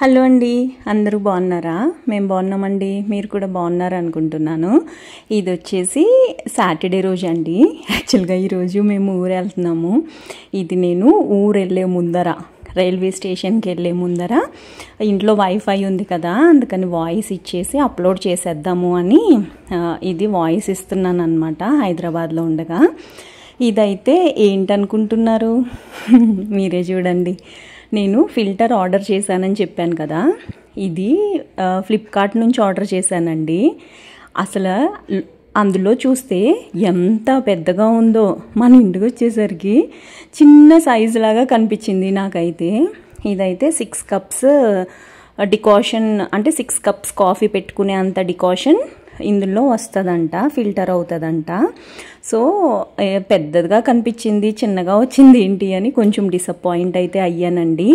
Hello అండి, అందరూ బాగున్నారా? మేము బాగున్నామండి. మీరు కూడా బాగున్నారు అనుకుంటున్నాను. ఇది వచ్చేసి సాటర్డే రోజు అండి. యాక్చువల్గా ఈరోజు మేము ఊరు వెళ్తున్నాము. ఇది నేను ఊరు వెళ్ళే ముందర, రైల్వే స్టేషన్కి వెళ్ళే ముందర ఇంట్లో వైఫై ఉంది కదా, అందుకని వాయిస్ ఇచ్చేసి అప్లోడ్ చేసేద్దాము అని ఇది వాయిస్ ఇస్తున్నాను అనమాట. హైదరాబాద్లో ఉండగా ఇదైతే ఏంటనుకుంటున్నారు? మీరే చూడండి. నేను ఫిల్టర్ ఆర్డర్ చేశానని చెప్పాను కదా, ఇది ఫ్లిప్కార్ట్ నుంచి ఆర్డర్ చేశానండి. అసలు అందులో చూస్తే ఎంత పెద్దగా ఉందో, మన ఇంటికి వచ్చేసరికి చిన్న సైజు లాగా కనిపించింది నాకైతే. ఇదైతే 6 కప్స్ డికాషన్, అంటే 6 కప్స్ కాఫీ పెట్టుకునే అంత డికాషన్ ఇందులో వస్తుందంట, ఫిల్టర్ అవుతుందంట. సో పెద్దదిగా కనిపించింది, చిన్నగా వచ్చింది ఏంటి అని కొంచెం డిసప్పాయింట్ అయితే అయ్యానండి.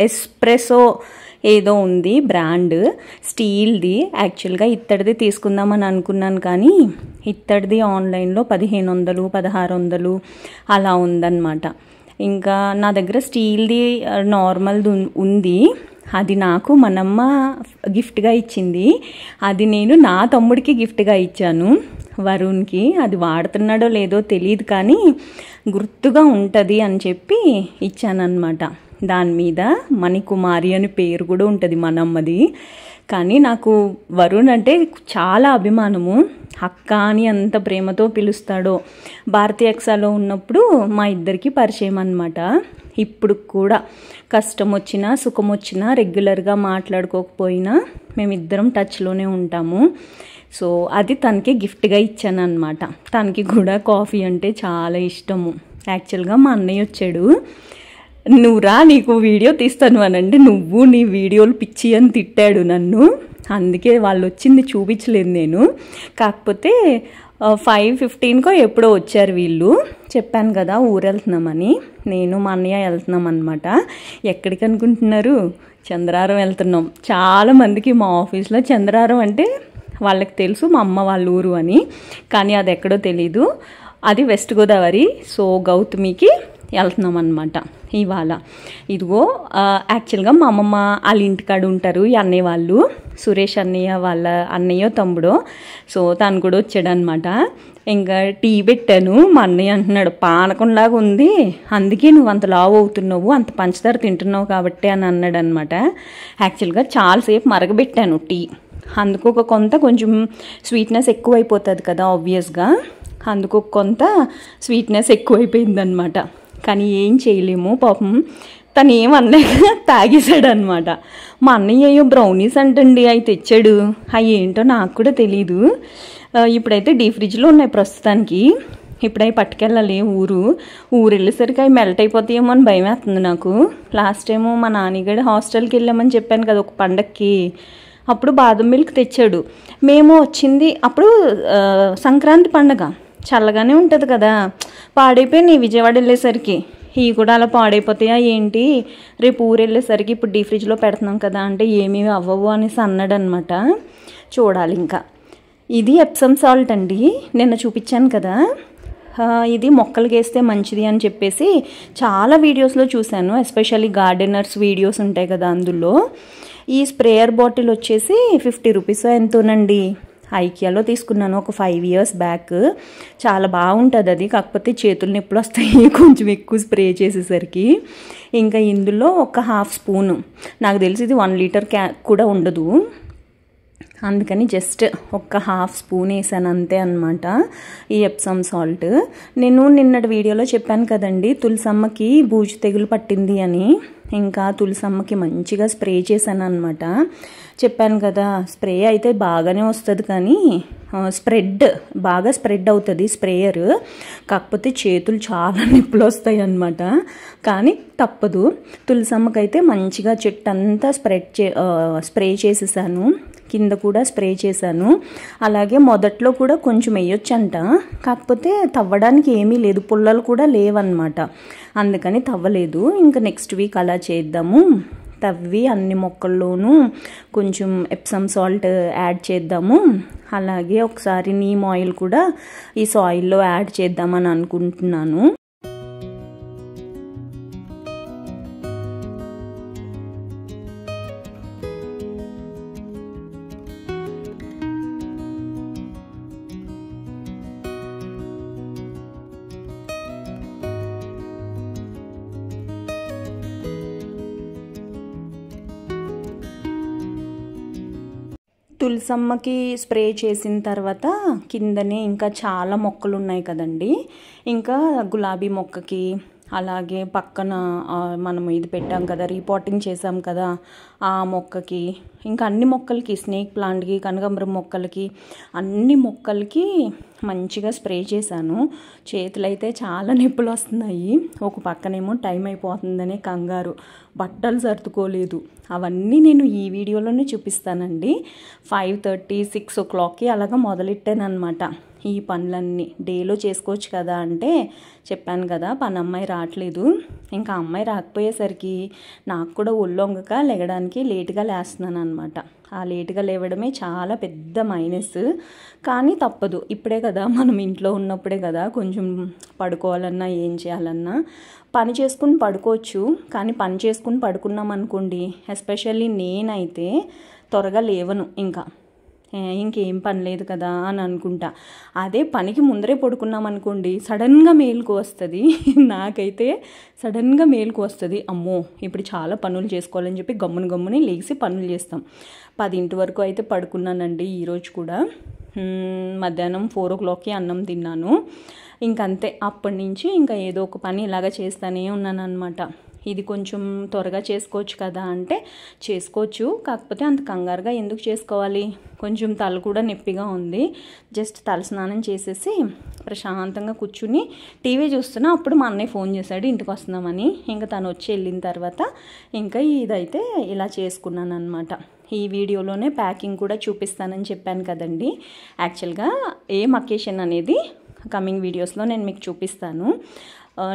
ఎస్ప్రెసో ఏదో ఉంది బ్రాండ్, స్టీల్ది. యాక్చువల్గా ఇత్తడిది తీసుకుందామని అనుకున్నాను, కానీ ఇత్తడిది ఆన్లైన్లో 1500 1600 అలా ఉందన్నమాట. ఇంకా నా దగ్గర స్టీల్ది నార్మల్ది ఉంది. అది నాకు మనమ్మ గిఫ్ట్గా ఇచ్చింది. అది నేను నా తమ్ముడికి గిఫ్ట్గా ఇచ్చాను, వరుణ్కి. అది వాడుతున్నాడో లేదో తెలియదు, కానీ గుర్తుగా ఉంటుంది అని చెప్పి ఇచ్చానన్నమాట. దాని మీద మణికుమారి అని పేరు కూడా ఉంటుంది మనమ్మది. కానీ నాకు వరుణ్ అంటే చాలా అభిమానము. అక్క అని అంత ప్రేమతో పిలుస్తాడో. భారతీ ఎక్సాలో ఉన్నప్పుడు మా ఇద్దరికి పరిచయం అన్నమాట. ఇప్పుడు కూడా కష్టం వచ్చినా సుఖం వచ్చినా రెగ్యులర్గా మాట్లాడుకోకపోయినా మేమిద్దరం టచ్లోనే ఉంటాము. సో అది తనకి గిఫ్ట్గా ఇచ్చాను అనమాట. తనకి కూడా కాఫీ అంటే చాలా ఇష్టము. యాక్చువల్గా మా అన్నయ్య వచ్చాడు. నువ్వురా, నీకు వీడియో తీస్తాను అనంటే నువ్వు నీ వీడియోలు పిచ్చి అని తిట్టాడు నన్ను. అందుకే వాళ్ళు వచ్చింది చూపించలేదు నేను. కాకపోతే 5:15కో ఎప్పుడో వచ్చారు వీళ్ళు. చెప్పాను కదా ఊరు వెళ్తున్నామని. నేను మా అన్నయ్య వెళ్తున్నాం అనమాట. ఎక్కడికి అనుకుంటున్నారు? చంద్రారం వెళ్తున్నాం. చాలామందికి మా ఆఫీస్లో చంద్రారం అంటే వాళ్ళకి తెలుసు మా అమ్మ వాళ్ళ ఊరు అని, కానీ అది ఎక్కడో తెలీదు. అది వెస్ట్ గోదావరి. సో గౌతమికి వెళ్తున్నాం అనమాట ఇవాళ. ఇదిగో యాక్చువల్గా మా అమ్మమ్మ వాళ్ళ ఇంటికాడ ఉంటారు ఈ అన్నయ్య వాళ్ళు, సురేష్ అన్నయ్య వాళ్ళ అన్నయ్య తమ్ముడు. సో తను కూడా వచ్చాడనమాట. ఇంకా టీ పెట్టాను. మా అన్నయ్య అంటున్నాడు, పానకంలాగా ఉంది, అందుకే నువ్వు అంత లావు అవుతున్నావు, అంత పంచదార తింటున్నావు కాబట్టి అని అన్నాడు అనమాట. యాక్చువల్గా చాలాసేపు మరగబెట్టాను టీ. అందుకు కొంచెం స్వీట్నెస్ ఎక్కువైపోతుంది కదా ఆబ్వియస్గా, అందుకు కొంత స్వీట్నెస్ ఎక్కువైపోయిందనమాట. కానీ ఏం చేయలేము, పాపం తను ఏమన్నాక తాగేశాడు అనమాట. మా అన్నయ్య అయ్యో బ్రౌనీస్ అంటండి అవి తెచ్చాడు. అవి ఏంటో నాకు కూడా తెలీదు. ఇప్పుడైతే డీ ఫ్రిడ్జ్లో ఉన్నాయి ప్రస్తుతానికి. ఇప్పుడు అవి పట్టుకెళ్ళాలి ఊరు వెళ్ళేసరికి అవి మెల్ట్ అయిపోతాయేమో అని భయం వేస్తుంది నాకు. లాస్ట్ టైము మా నాన్నగడ హాస్టల్కి వెళ్ళామని చెప్పాను కదా ఒక పండక్కి, అప్పుడు బాదం మిల్క్ తెచ్చాడు. మేము వచ్చింది అప్పుడు సంక్రాంతి పండగ, చల్లగానే ఉంటుంది కదా. పాడైపోయి విజయవాడ వెళ్ళేసరికి ఇవి కూడా అలా పాడైపోతాయా ఏంటి, రేపు ఊరు వెళ్ళేసరికి ఇప్పుడు డీ ఫ్రిడ్జ్లో పెడుతున్నాం కదా అంటే ఏమీ అవ్వవు అనేసి అన్నాడు అనమాట. చూడాలి ఇంకా. ఇది ఎప్సమ్ సాల్ట్ అండి, నిన్న చూపించాను కదా. ఇది మొక్కలకి వేస్తే మంచిది అని చెప్పేసి చాలా వీడియోస్లో చూశాను. ఎస్పెషల్లీ గార్డెనర్స్ వీడియోస్ ఉంటాయి కదా, అందులో. ఈ స్ప్రేయర్ బాటిల్ వచ్చేసి 50 రూపీస్ ఎంతోనండి. ఐకియాలో తీసుకున్నాను ఒక 5 years బ్యాక్. చాలా బాగుంటుంది అది, కాకపోతే చేతులు నొప్పులు వస్తాయి కొంచెం ఎక్కువ స్ప్రే చేసేసరికి. ఇంకా ఇందులో ఒక 1/2 స్పూను, నాకు తెలిసి ఇది 1 లీటర్ కూడా ఉండదు, అందుకని జస్ట్ ఒక 1/2 స్పూన్ వేసాను అంతే అనమాట ఈ ఎప్సమ్ సాల్ట్. నేను నిన్నటి వీడియోలో చెప్పాను కదండి తులసమ్మకి బూజు తెగులు పట్టింది అని. ఇంకా తులసమ్మకి మంచిగా స్ప్రే చేశాను అనమాట. చెప్పాను కదా స్ప్రే అయితే బాగానే వస్తుంది, కానీ బాగా స్ప్రెడ్ అవుతుంది స్ప్రేయర్. కాకపోతే చేతులు చాలా నొప్పులు వస్తాయి అన్నమాట. కానీ తప్పదు. తులసమ్మకైతే మంచిగా చెట్టు అంతా స్ప్రే చేసేసాను, కింద కూడా స్ప్రే చేశాను. అలాగే మొదట్లో కూడా కొంచెం వేయొచ్చంట, కాకపోతే తవ్వడానికి ఏమీ లేదు, పుల్లలు కూడా లేవన్నమాట, అందుకని తవ్వలేదు. ఇంకా నెక్స్ట్ వీక్ అలా చేద్దాము. తవ్వి అన్ని మొక్కల్లోనూ కొంచెం ఎప్సమ్ సాల్ట్ యాడ్ చేద్దాము. అలాగే ఒకసారి నీమ్ ఆయిల్ కూడా ఈ సాయిల్లో యాడ్ చేద్దామని అనుకుంటున్నాను. తులసమ్మకి స్ప్రే చేసిన తర్వాత కిందనే ఇంకా చాలా మొక్కలు ఉన్నాయి కదండి. ఇంకా గులాబీ మొక్కకి, అలాగే పక్కన మనం ఇది పెట్టాం కదా, రీపాటింగ్ చేసాం కదా, ఆ మొక్కకి, ఇంకా అన్ని మొక్కలకి, స్నేక్ ప్లాంట్కి, కనకాంబరం మొక్కలకి, అన్ని మొక్కలకి మంచిగా స్ప్రే చేశాను. చేతులైతే చాలా నొప్పులు వస్తున్నాయి. ఒక పక్కనేమో టైం అయిపోతుందనే కంగారు, బట్టలు సర్దుకోలేదు. అవన్నీ నేను ఈ వీడియోలోనే చూపిస్తానండి. 5:30, 6 o'clockకి అలాగా మొదలెట్టానమాట. ఈ పనులన్నీ డేలో చేసుకోవచ్చు కదా అంటే చెప్పాను కదా, పని అమ్మాయి రావట్లేదు. ఇంకా అమ్మాయి రాకపోయేసరికి నాకు కూడా ఒళ్ళొంగక లెగడానికి లేటుగా లేస్తున్నాను అనమాట. ఆ లేటుగా లేవడమే చాలా పెద్ద మైనస్. కానీ తప్పదు, ఇప్పుడే కదా మనం ఇంట్లో ఉన్నప్పుడే కదా కొంచెం పడుకోవాలన్నా ఏం చేయాలన్నా పని చేసుకుని పడుకోవచ్చు. కానీ పని చేసుకుని పడుకున్నాం అనుకోండి, ఎస్పెషల్లీ నేనైతే త్వరగా లేవను. ఇంకేం పని లేదు కదా అని అనుకుంటా. అదే పనికి ముందరే పడుకున్నాం అనుకోండి, సడన్గా మేలుకు వస్తుంది. నాకైతే సడన్గా మేలుకు వస్తుంది, అమ్మో ఇప్పుడు చాలా పనులు చేసుకోవాలని చెప్పి గమ్ముని లేచి పనులు చేస్తాం. 10 వరకు అయితే పడుకున్నానండి ఈరోజు కూడా. మధ్యాహ్నం 4 o'clockకి అన్నం తిన్నాను. ఇంకంతే, అప్పటి నుంచి ఇంకా ఏదో ఒక పని ఇలాగ చేస్తూనే ఉన్నాను అనమాట. ఇది కొంచెం త్వరగా చేసుకోవచ్చు కదా అంటే చేసుకోవచ్చు, కాకపోతే అంత కంగారుగా ఎందుకు చేసుకోవాలి? కొంచెం తల కూడా నొప్పిగా ఉంది. జస్ట్ తల స్నానం చేసేసి ప్రశాంతంగా కూర్చుని టీవీ చూస్తున్నా. అప్పుడు మా అన్నయ్య ఫోన్ చేశాడు ఇంటికి వస్తున్నామని. ఇంకా తను వచ్చి వెళ్ళిన తర్వాత ఇంకా ఇదైతే ఇలా చేసుకున్నాను అనమాట. ఈ వీడియోలోనే ప్యాకింగ్ కూడా చూపిస్తానని చెప్పాను కదండి. యాక్చువల్గా ఏం అకేషన్ అనేది కమింగ్ వీడియోస్లో నేను మీకు చూపిస్తాను.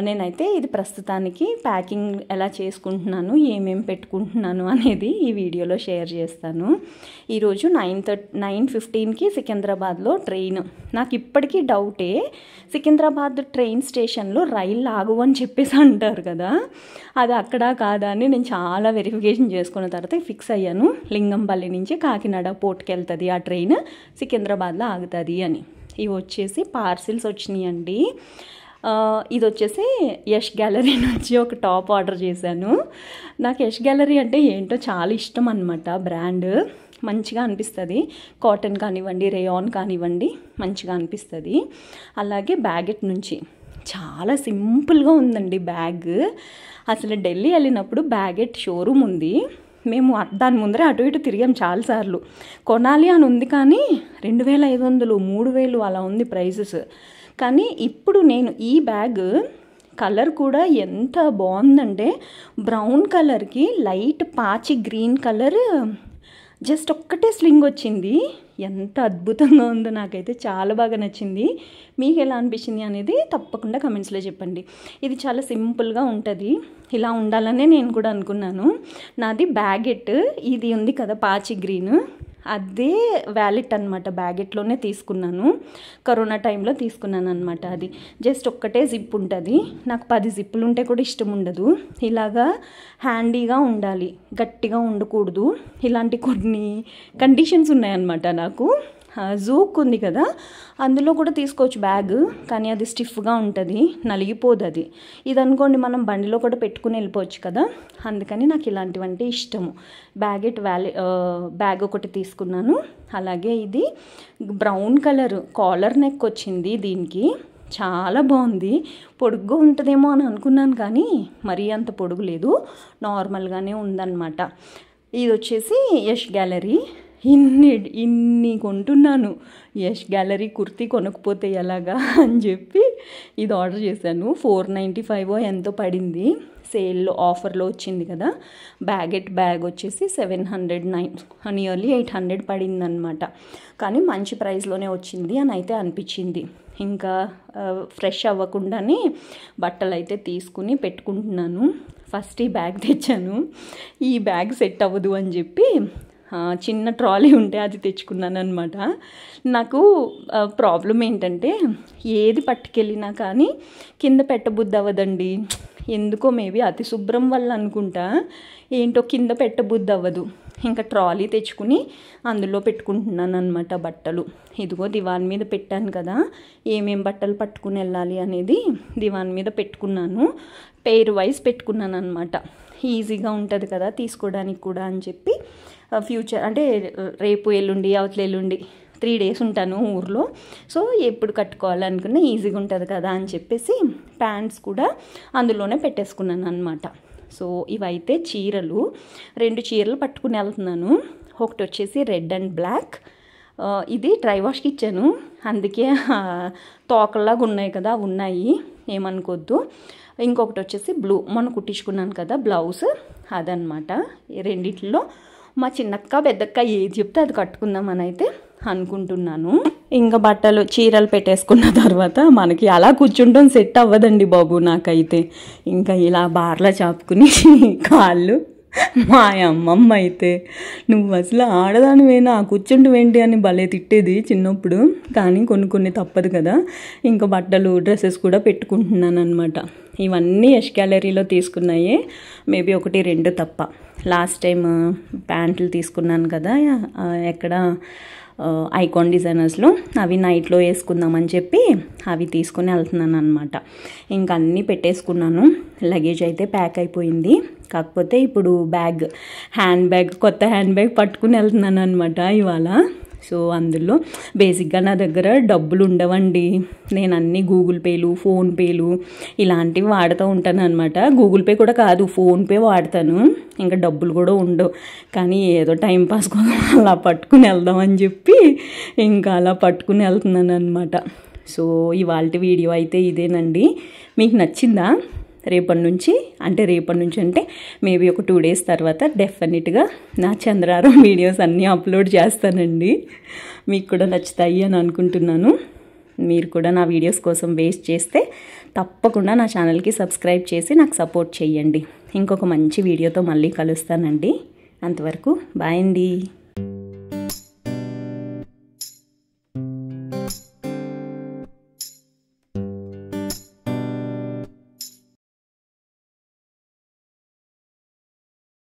నేనైతే ఇది ప్రస్తుతానికి ప్యాకింగ్ ఎలా చేసుకుంటున్నాను, ఏమేమి పెట్టుకుంటున్నాను అనేది ఈ వీడియోలో షేర్ చేస్తాను. ఈరోజు 9:15కి సికింద్రాబాద్లో ట్రైన్. నాకు ఇప్పటికీ డౌటే, సికింద్రాబాద్ ట్రైన్ స్టేషన్లో రైళ్ళు ఆగు అని చెప్పేసి అంటారు కదా, అది అక్కడ కాదా అని నేను చాలా వెరిఫికేషన్ చేసుకున్న తర్వాత ఫిక్స్ అయ్యాను. లింగంపల్లి నుంచి కాకినాడ పోర్ట్కి వెళ్తుంది ఆ ట్రైన్, సికింద్రాబాద్లో ఆగుతుంది అని. ఇవి వచ్చేసి పార్సిల్స్ వచ్చినాయండి. ఇది వచ్చేసి యష్ గ్యాలరీ నుంచి ఒక టాప్ ఆర్డర్ చేశాను. నాకు యష్ గ్యాలరీ అంటే ఏంటో చాలా ఇష్టం అనమాట. బ్రాండ్ మంచిగా అనిపిస్తుంది. కాటన్ కానివ్వండి, రేయాన్ కానివ్వండి, మంచిగా అనిపిస్తుంది. అలాగే బ్యాగెట్ నుంచి చాలా సింపుల్గా ఉందండి బ్యాగ్. అసలు ఢిల్లీ వెళ్ళినప్పుడు బ్యాగెట్ షోరూమ్ ఉంది. మేము దాని ముందరే అటు ఇటు తిరిగాం చాలాసార్లు. కొనాలి అని ఉంది కానీ 2,500, 3,000 అలా ఉంది ప్రైజెస్. కానీ ఇప్పుడు నేను ఈ బ్యాగ్ కలర్ కూడా ఎంత బాగుందంటే, బ్రౌన్ కలర్కి లైట్ పాచి గ్రీన్ కలర్, జస్ట్ ఒక్కటే స్లింగ్ వచ్చింది. ఎంత అద్భుతంగా ఉందో, నాకైతే చాలా బాగా నచ్చింది. మీకు ఎలా అనిపించింది అనేది తప్పకుండా కమెంట్స్లో చెప్పండి. ఇది చాలా సింపుల్గా ఉంటుంది, ఇలా ఉండాలనే నేను కూడా అనుకున్నాను. నాది బ్యాగెట్ ఇది ఉంది కదా పాచి గ్రీన్, అదే వ్యాలెట్ అనమాట. బ్యాగెట్లోనే తీసుకున్నాను, కరోనా టైంలో తీసుకున్నాను అనమాట. అది జస్ట్ ఒక్కటే జిప్ ఉంటుంది. నాకు 10 జిప్పులు ఉంటే కూడా ఇష్టం ఉండదు. ఇలాగా హ్యాండీగా ఉండాలి, గట్టిగా ఉండకూడదు. ఇలాంటి కొన్ని కండిషన్స్ ఉన్నాయన్నమాట నాకు. జూక్ ఉంది కదా, అందులో కూడా తీసుకోవచ్చు బ్యాగ్, కానీ అది స్టిఫ్గా ఉంటుంది, నలిగిపోదు అది. ఇది అనుకోండి మనం బండిలో కూడా పెట్టుకుని వెళ్ళిపోవచ్చు కదా, అందుకని నాకు ఇలాంటివంటే ఇష్టము. బ్యాగ్ ఒకటి తీసుకున్నాను. అలాగే ఇది బ్రౌన్ కలర్ కాలర్ నెక్ వచ్చింది దీనికి, చాలా బాగుంది. పొడుగ్గా ఉంటుందేమో అని అనుకున్నాను కానీ మరీ అంత పొడుగు లేదు, నార్మల్గానే ఉందన్నమాట. ఇది వచ్చేసి యష్ గ్యాలరీ. ఇన్ని కొంటున్నాను, యష్ గ్యాలరీ కుర్తీ కొనకపోతే ఎలాగా అని చెప్పి ఇది ఆర్డర్ చేశాను. 495 ఎంతో పడింది, సేల్లో ఆఫర్లో వచ్చింది కదా. బ్యాగ్ వచ్చేసి 709, నియర్లీ 800 పడింది అనమాట. కానీ మంచి ప్రైస్లోనే వచ్చింది అని అయితే అనిపించింది. ఇంకా ఫ్రెష్ అవ్వకుండానే బట్టలు అయితే తీసుకుని పెట్టుకుంటున్నాను. ఫస్ట్ ఈ బ్యాగ్ తెచ్చాను. ఈ బ్యాగ్ సెట్ అవ్వదు అని చెప్పి చిన్న ట్రాలీ ఉంటే అది తెచ్చుకున్నాను అనమాట. నాకు ప్రాబ్లం ఏంటంటే, ఏది పట్టుకెళ్ళినా కానీ కింద పెట్టబుద్ధి అవ్వదండి. ఎందుకో మేబీ అతి శుభ్రం వల్ల అనుకుంటా, ఏంటో కింద పెట్టబుద్ధి అవ్వదు. ఇంకా ట్రాలీ తెచ్చుకుని అందులో పెట్టుకుంటున్నాను అనమాట బట్టలు. ఇదిగో దివాన్ మీద పెట్టాను కదా, ఏమేం బట్టలు పట్టుకుని వెళ్ళాలి అనేది దివాన్ మీద పెట్టుకున్నాను. పెయిర్ వైజ్ పెట్టుకున్నాను అనమాట. ఈజీగా ఉంటుంది కదా తీసుకోవడానికి కూడా అని చెప్పి ఫ్యూచర్ అంటే రేపు ఎల్లుండి అవతల ఎల్లుండి 3 days ఉంటాను ఊర్లో. సో ఎప్పుడు కట్టుకోవాలనుకున్నా ఈజీగా ఉంటుంది కదా అని చెప్పేసి ప్యాంట్స్ కూడా అందులోనే పెట్టేసుకున్నాను అనమాట. సో ఇవైతే చీరలు, 2 చీరలు పట్టుకుని వెళ్తున్నాను. ఒకటి వచ్చేసి రెడ్ అండ్ బ్లాక్, ఇది డ్రై వాష్కి ఇచ్చాను, అందుకే తోకల్లాగా ఉన్నాయి కదా, ఉన్నాయి ఏమనుకోద్దు. ఇంకొకటి వచ్చేసి బ్లూ, మొన్న కుట్టించుకున్నాను కదా బ్లౌజ్, అదనమాట. ఈ రెండిట్లో మా చిన్నక్క పెద్దక్క ఏది చెప్తే అది కట్టుకుందామని అయితే అనుకుంటున్నాను. ఇంకా బట్టలు చీరలు పెట్టేసుకున్న తర్వాత మనకి అలా కూర్చుంటాం సెట్ అవ్వదండి బాబు నాకైతే. ఇంకా ఇలా బార్లా చాపుకుని కాళ్ళు, మా అమ్మమ్మ అయితే నువ్వు అసలు ఆడదానివేనా కూర్చుంటువేంటి అని భలే తిట్టేది చిన్నప్పుడు. కానీ కొన్ని తప్పదు కదా. ఇంకా బట్టలు డ్రెస్సెస్ కూడా పెట్టుకుంటున్నాను అనమాట. ఇవన్నీ యష్ గ్యాలరీలో తీసుకున్నాయే, మేబీ 1-2 తప్ప. లాస్ట్ టైం ప్యాంట్లు తీసుకున్నాను కదా ఎక్కడ ఐకాన్ డిజైనర్స్లో, అవి నైట్లో వేసుకుందామని చెప్పి అవి తీసుకుని వెళ్తున్నాను అనమాట. ఇంకా అన్నీ పెట్టేసుకున్నాను. లగేజ్ అయితే ప్యాక్ అయిపోయింది. కాకపోతే ఇప్పుడు హ్యాండ్ బ్యాగ్ కొత్త హ్యాండ్ బ్యాగ్ పట్టుకుని వెళ్తున్నాను అనమాట ఇవాళ. సో అందులో బేసిక్గా నా దగ్గర డబ్బులు ఉండవండి. నేను అన్నీ గూగుల్ పేలు, ఫోన్పేలు ఇలాంటివి వాడుతూ ఉంటాను అనమాట. గూగుల్ పే కూడా కాదు, ఫోన్పే వాడతాను. ఇంకా డబ్బులు కూడా ఉండవు. కానీ ఏదో టైంపాస్ కోసం అలా పట్టుకుని వెళ్దామని చెప్పి ఇంకా అలా పట్టుకుని వెళ్తున్నాను అనమాట. సో ఇవాళ వీడియో అయితే ఇదేనండి. మీకు నచ్చిందా? రేపటి నుంచి అంటే మేబీ ఒక 2 days తర్వాత డెఫినెట్గా నా చంద్రారం వీడియోస్ అన్నీ అప్లోడ్ చేస్తానండి. మీకు కూడా నచ్చుతాయి అని అనుకుంటున్నాను. మీరు కూడా నా వీడియోస్ కోసం వేస్ట్ చేస్తే తప్పకుండా నా ఛానల్కి సబ్స్క్రైబ్ చేసి నాకు సపోర్ట్ చేయండి. ఇంకొక మంచి వీడియోతో మళ్ళీ కలుస్తానండి. అంతవరకు బాయ్ అండి.